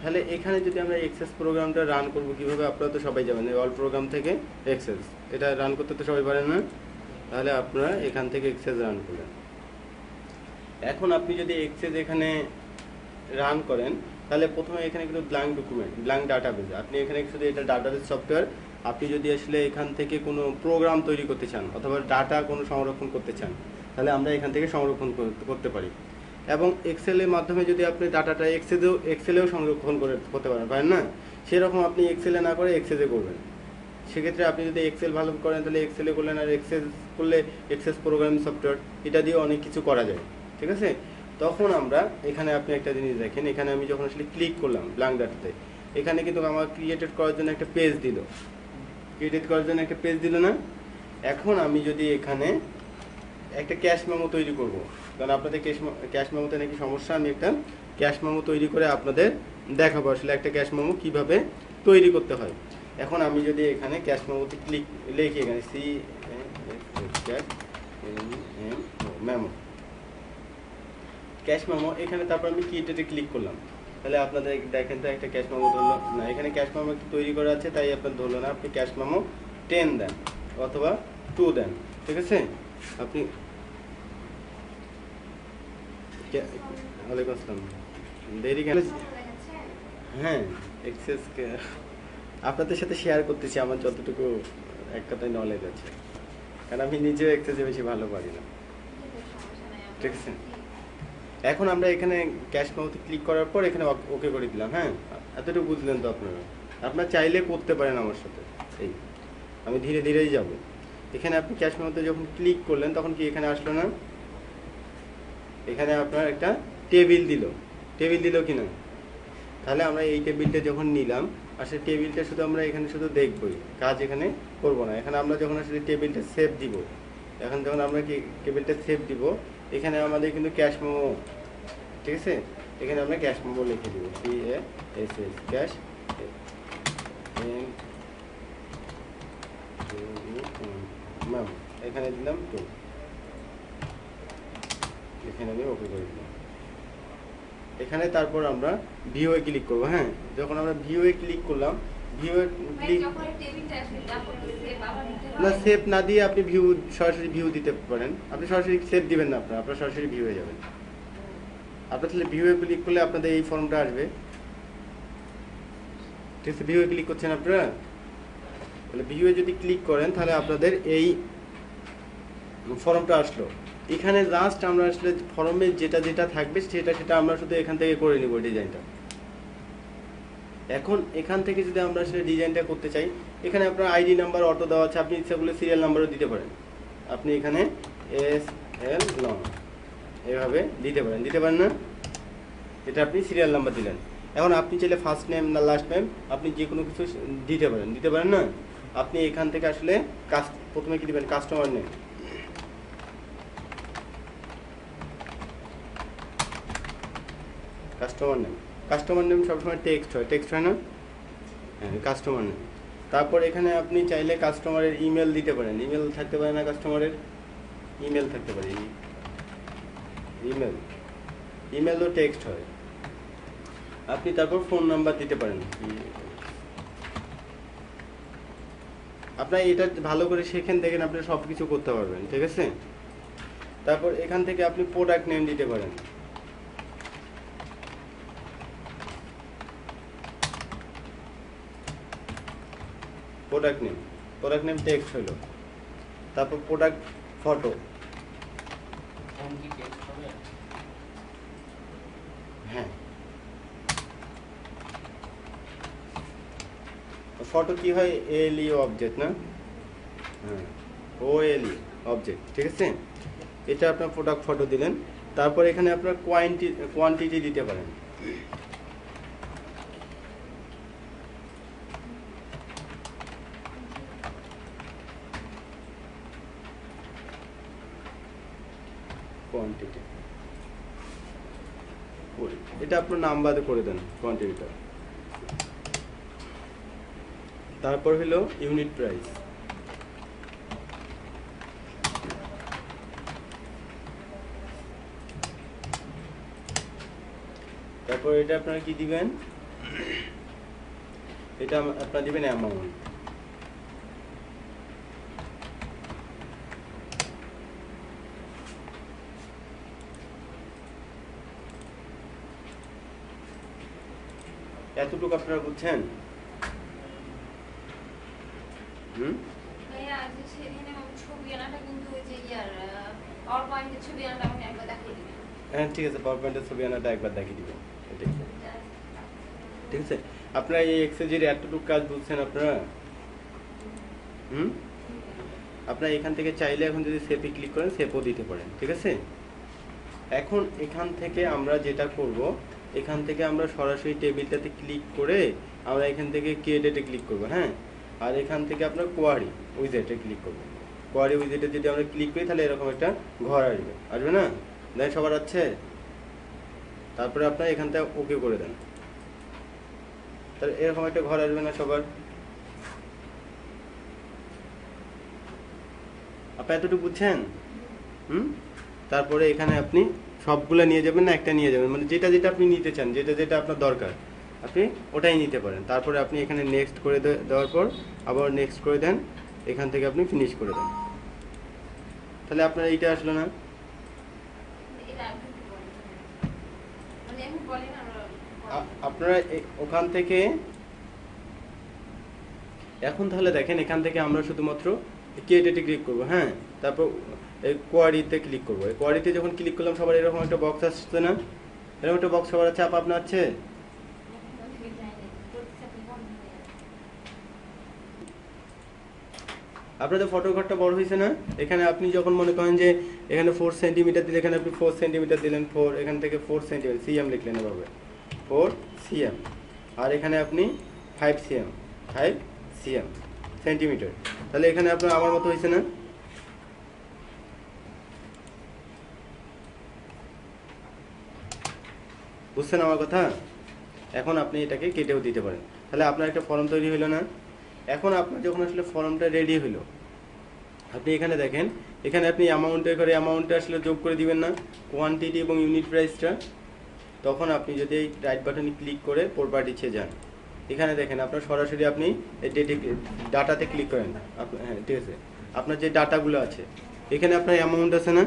তাহলে এখানে যদি আমরা এক্সেস প্রোগ্রামটা রান করব কিভাবে, আপনারা তো সবাই যাবেন অল প্রোগ্রাম থেকে এক্সেস, এটা রান করতে তো সবাই পারেন না। তাহলে আপনারা এখান থেকে এক্সেস রান করলেন। এখন আপনি যদি এক্সেস এখানে রান করেন, তাহলে প্রথমে এখানে কিন্তু ব্ল্যাঙ্ক ডকুমেন্ট, ব্ল্যাঙ্ক ডাটাবেজ, আপনি এখানে শুধু এটা ডাটাবেজ সফটওয়্যার। আপনি যদি আসলে এখান থেকে কোনো প্রোগ্রাম তৈরি করতে চান অথবা ডাটা কোনো সংরক্ষণ করতে চান, তাহলে আমরা এখান থেকে সংরক্ষণ করতে পারি। এবং এক্সেলের মাধ্যমে যদি আপনি ডাটাটা এক্সেলেও সংরক্ষণ করতে পারেন না, সেরকম আপনি এক্সেলে না করে এক্সেসে করবেন। সেক্ষেত্রে আপনি যদি এক্সেল ভালো করেন তাহলে এক্সেলে করলেন, আর এক্সেস করলে এক্সেস প্রোগ্রামিং সফটওয়্যার, এটা দিয়ে অনেক কিছু করা যায়, ঠিক আছে। তখন আমরা এখানে আপনি একটা জিনিস দেখেন, এখানে আমি যখন আসলে ক্লিক করলাম ব্ল্যাঙ্ক ডাটাতে, এখানে কিন্তু আমার ক্রিয়েটেড করার জন্য একটা পেজ দিল, না। এখন আমি যদি এখানে একটা ক্যাশ মেমো তৈরি করব, কারণ আপনাদের ক্যাশ মেমোতে নাকি সমস্যা, আমি একটা ক্যাশ মেমো তৈরি করে আপনাদের দেখাবো আসলে একটা ক্যাশ মেমো কীভাবে তৈরি করতে হয়। এখন আমি যদি এখানে ক্যাশ মেমোতে লিখি এখানে মেমো, ক্যাশ মেমো, এখানে তারপর আমি কিটাতে ক্লিক করলাম, তাহলে আপনাদের দেখেন তো একটা ক্যাশ মেমো ধরলো না, এখানে ক্যাশ মেমো তৈরি করা আছে তাই আপনার ধরলো না। আপনি ক্যাশ মেমো 10 দেন অথবা 2 দেন, ঠিক আছে। আপনি ওয়ালাইকুম আসসালাম, দেরি কেন? হ্যাঁ, এক্সেস আপনাদের সাথে শেয়ার করতেছি আমার যতটুকু এক কথায় নলেজ আছে, কারণ আমি নিজেও এক্সেসে বেশি ভালো পারি না, ঠিক আছে। এখন আমরা এখানে ক্যাশ মেমোতে ক্লিক করার পর এখানে ওকে করে দিলাম। হ্যাঁ, এতটুকু বুঝলেন তো আপনারা চাইলে করতে পারেন আমার সাথে। এই আমি ধীরে ধীরেই যাব। এখানে আপনি ক্যাশ মেমোতে যখন ক্লিক করলেন তখন কি এখানে আসলো না, এখানে আপনার একটা টেবিল দিল কিনা। তাহলে আমরা এই টেবিলটা যখন নিলাম, আসলে টেবিলটা শুধু আমরা এখানে শুধু দেখবই, কাজ এখানে করব না। এখানে আমরা যখন আসলে টেবিলটা সেভ দিব, এখন যখন আমরা টেবিলটা সেভ দিব, এখানে আমাদের কিন্তু ক্যাশ মেমো, ঠিক আছে, এখানে আমরা ক্যাশ মেমো লিখে দিব, CASS ক্যাশ মেমো, এখানে দিলাম তো, এখানে আমি ওকে করে দিলাম। এখানে তারপর আমরা ভিউয়ে ক্লিক করব। হ্যাঁ, যখন আমরা ভিউয়ে ক্লিক করলাম, ভিউয়ে ক্লিক না, সেভ না দিয়ে আপনি সরাসরি ভিউ দিতে পারেন। আপনি সরাসরি সেভ দিবেন না, আপনার সরাসরি ভিউয়ে যাবেন। আপনার তাহলে ভিউয়ে ক্লিক করলে আপনাদের এই ফর্মটা আসবে, ঠিক আছে। ভিউয়ে ক্লিক করছেন আপনারা, তাহলে ভিউয়ে যদি ক্লিক করেন তাহলে আপনাদের এই ফর্মটা আসলো। এখানে জাস্ট আমরা আসলে ফর্মে যেটা থাকবে সেটা আমরা শুধু এখান থেকে করে নিব ডিজাইনটা। এখন এখান থেকে যদি আমরা আসলে ডিজাইনটা করতে চাই, এখানে আপনার আইডি নাম্বার অটো দেওয়া আছে, আপনি ইচ্ছা করলে সিরিয়াল নাম্বারও দিতে পারেন। আপনি এখানে SL লং এভাবে দিতে পারেন না, এটা আপনি সিরিয়াল নাম্বার দিলেন। এখন আপনি চাইলে ফার্স্ট নেম না লাস্ট নেম আপনি যে কোনো কিছু দিতে পারেন না। আপনি এখান থেকে আসলে প্রথমে কি দিবেন, কাস্টমার নেম, কাস্টমার নেম সবসময় টেক্সট হয় না। হ্যাঁ, কাস্টমার নেম। তারপর এখানে আপনি চাইলে কাস্টমারের ইমেল দিতে পারেন, ইমেল থাকতে পারে না, কাস্টমারের ইমেল থাকতে পারে, ইমেলও টেক্সট হয়। আপনি তারপর ফোন নাম্বার দিতে পারেন। আপনার এটা ভালো করে সেখান থেকে আপনি সব কিছু করতে পারবেন, ঠিক আছে। তারপর এখান থেকে আপনি প্রোডাক্ট নেম দিতে পারেন। প্রোডাক্ট নেম টেক্সট হলো। তারপর প্রোডাক্ট ফটো, হ্যাঁ, ফটো কি হয়, ALE অবজেক্ট না, হ্যাঁ, OLE অবজেক্ট, ঠিক আছে। এটা আপনার প্রোডাক্ট ফটো দিলেন। তারপর এখানে আপনার কোয়ান্টিটি দিতে পারেন। কোয়ান্টিটি এটা আপনার নাম্বার করে দেন কোয়ান্টিটিটা। তারপর হলো ইউনিট প্রাইস, তারপর এটা আপনারা কি দিবেন, এটা আপনারা দিবেন অ্যামাউন্ট। এতটুকু আপনারা বুঝছেন? ভাইয়া আজ সেদিনে ছবি আনাটা কিন্তু ওই যে পাওয়ার পয়েন্টের ছবি আনাটা আমাকে একবার দেখিয়ে দিবেন। হ্যাঁ ঠিক আছে, পাওয়ার পয়েন্টের ছবি আনাটা একবার দেখিয়ে দিবেন। ঠিক আছে, আপনারা এই এক্সেজের এতটুকু কাজ বুঝছেন আপনারা? আপনারা এখান থেকে চাইলে এখন যদি সেভে ক্লিক করেন সেভও দিতে পারেন। ঠিক আছে, এখন এখান থেকে আমরা যেটা করব, এখান থেকে আমরা সরাসরি টেবিলটাতে ক্লিক করে আমরা এখান থেকে ক্রিয়েটে ক্লিক করব। হ্যাঁ, আর এখান থেকে আপনার কোয়ারি উইজেটে ক্লিক করব। কোয়ারি উইজেটে যদি আমরা ক্লিক করি তাহলে এরকম একটা ঘর আসবে, আসবে না? দেন সবার আছে, তারপরে আপনার এখান থেকে ওকে করে দেন, তাহলে এরকম একটা ঘর আসবে না সবার? আপনি এতটুকু বুঝছেন? তারপরে এখানে আপনি সবগুলা নিয়ে যাবেন না, একটা নিয়ে যাবেন, মানে যেটা যেটা আপনি নিতে চান, যেটা যেটা আপনার দরকার আপনি ওটাই নিতে পারেন। তারপরে আপনি এখানে নেক্সট করে দেওয়ার পর আবার নেক্সট করে দেন, এখান থেকে আপনি ফিনিশ করে দেন, তাহলে আপনার এইটা আসলো না? আপনারা ওখান থেকে এখন তাহলে দেখেন, এখান থেকে আমরা শুধুমাত্র ক্রিয়েটে ক্লিক করব। হ্যাঁ, তারপর এই কোয়ারিতে ক্লিক করবো। এই কোয়ারিতে যখন ক্লিক করলাম সবার এরকম একটা বক্স আসছে না? এরকম একটা বক্স সবার আছে, আপনার আছে? আপনাদের ফটো ঘরটা বড় হয়েছে না? এখানে আপনি যখন মনে করেন যে এখানে 4 সেন্টিমিটার দিলে, এখানে আপনি 4 সেন্টিমিটার দিলেন, 4 এখান থেকে 4 সেন্টিমিটার সিএম লিখলেন এভাবে 4 সিএম, আর এখানে আপনি 5 সিএম, 5 সিএম সেন্টিমিটার, তাহলে এখানে আপনার আমার মতো হয়েছে না? বুঝছেন আমার কথা? এখন আপনি এটাকে কেটেও দিতে পারেন, তাহলে আপনার একটা ফর্ম তৈরি হলো না? এখন আপনার যখন আসলে ফর্মটা রেডি হলো, আপনি এখানে দেখেন, এখানে আপনি অ্যামাউন্টের করে অ্যামাউন্টটা আসলে যোগ করে দিবেন না, কোয়ান্টিটি এবং ইউনিট প্রাইসটা। তখন আপনি যদি এই রাইট বাটনে ক্লিক করে প্রপার্টিসে যান, এখানে দেখেন আপনার সরাসরি আপনি ডাটাতে ক্লিক করেন। হ্যাঁ ঠিক আছে, আপনার যে ডাটাগুলো আছে এখানে আপনার অ্যামাউন্ট আছে না,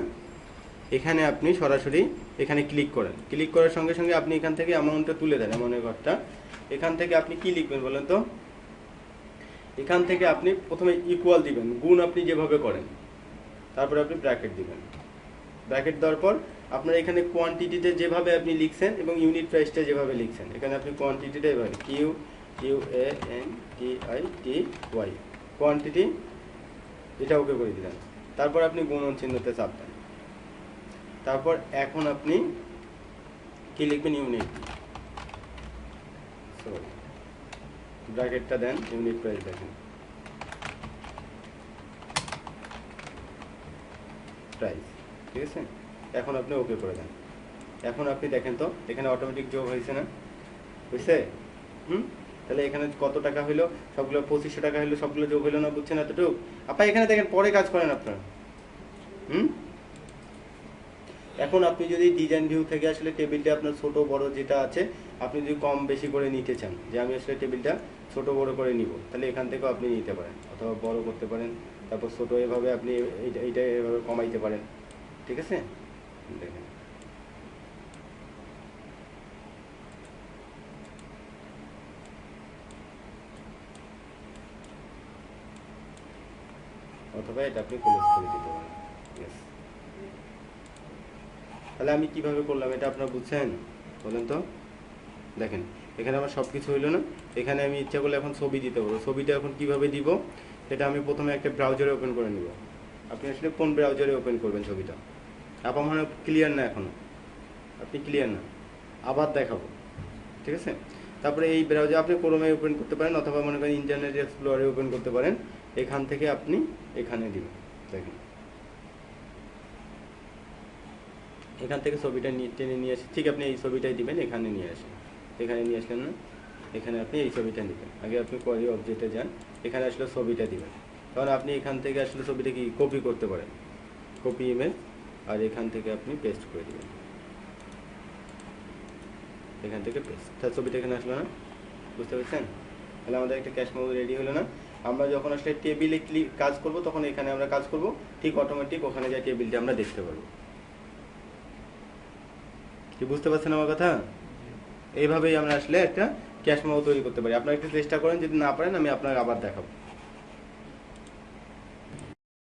এখানে আপনি সরাসরি এখানে ক্লিক করেন, ক্লিক করার সঙ্গে সঙ্গে আপনি এখান থেকে অ্যামাউন্টটা তুলে দেন, অ্যামাউন্টের ঘরটা। এখান থেকে আপনি কি লিখবেন বলেন তো? এখান থেকে আপনি প্রথমে ইকুয়াল দিবেন, গুণ আপনি যেভাবে করেন, তারপরে আপনি ব্র্যাকেট দিবেন। ব্র্যাকেট দেওয়ার পর আপনার এখানে কোয়ান্টিটিতে যেভাবে আপনি লিখছেন এবং ইউনিট প্রাইসটা যেভাবে লিখছেন, এখানে আপনি কোয়ান্টিটিটা এভাবে QUANTITY কোয়ান্টিটি, এটা ওকে করে দিলেন। তারপর আপনি গুণন চিহ্নতে চাপ দেন। তারপর এখন আপনি কি লিখবেন? ইউনিট, সরি ব্র্যাকেটটা দেন, ইউনিট প্রাইস দেখেন, প্রাইস। ঠিক আছে, এখন আপনি ওকে করে দেন। এখন আপনি দেখেন তো এখানে অটোমেটিক যোগ হয়েছে না? বুঝছে? তাহলে এখানে কত টাকা হইলো? সবগুলো 2500 টাকা হইলো, সবগুলো যোগ হইলো না? বুঝছেন এতটুকু? আপনি এখানে দেখেন, পরে কাজ করেন আপনার। এখন আপনি যদি ডিজাইন ভিউ থেকে আসলে টেবিলটা আপনার ছোট বড় যেটা আছে, আপনি যদি কম বেশি করে নিতে চান, যে আমি আসলে টেবিলটা ছোট বড় করে নিব, তাহলে এখান থেকেও আপনি নিতে পারেন, অথবা বড় করতে পারেন, তারপর ছোট এভাবে আপনি এইটা এভাবে কমাইতে পারেন। ঠিক আছে, দেখেন অথবা এটা আপনি ক্লোজ করে দিতে পারেন। তাহলে আমি কিভাবে করলাম এটা আপনারা বুঝছেন? বলেন তো। দেখেন এখানে আমার সব কিছু হইলো না, এখানে আমি ইচ্ছা করলে এখন ছবি দিতে পারবো। ছবিটা এখন কিভাবে দিব সেটা আমি প্রথমে একটা ব্রাউজারে ওপেন করে নিব। আপনি আসলে কোন ব্রাউজারে ওপেন করবেন ছবিটা? আপনার মনে হয় ক্লিয়ার না, এখনো আপনি ক্লিয়ার না, আবার দেখাবো। ঠিক আছে, তারপরে এই ব্রাউজার আপনি ক্রোমে ওপেন করতে পারেন, অথবা মনে করেন ইন্টারনেট এক্সপ্লোরারে ওপেন করতে পারেন। এখান থেকে আপনি এখানে দিবেন, দেখেন এখান থেকে ছবিটা টেনে নিয়ে আসে, ঠিক আপনি এই ছবিটাই দিবেন, এখানে নিয়ে আসেন, এখানে নিয়ে আসলেন না, এখানে আপনি এই ছবিটা নেবেন। আগে আপনি কোয়ারি অবজেক্টে যান, এখানে আসলে ছবিটা দিবেন। তখন আপনি এখান থেকে আসলে ছবিটা কি কপি করতে পারেন, কপি ইমেজ, আর এখান থেকে আপনি পেস্ট করে দিবেন, এখান থেকে পেস্ট। তার ছবিটা এখানে আসলো না? বুঝতে পেরেছেন? তাহলে আমাদের একটা ক্যাশ মেমো রেডি হলো না। আমরা যখন আসলে টেবিলে কাজ করব তখন এখানে আমরা কাজ করব, ঠিক অটোমেটিক ওখানে যায় টেবিলটা আমরা দেখতে পারবো। কি বুঝতে পারছেন আমার কথা? এইভাবেই আমরা আসলে একটা ক্যাশ মেমো তৈরি করতে পারি। আপনারা একটু চেষ্টা করেন, যদি না পারেন আমি আপনাকে আবার দেখাবো।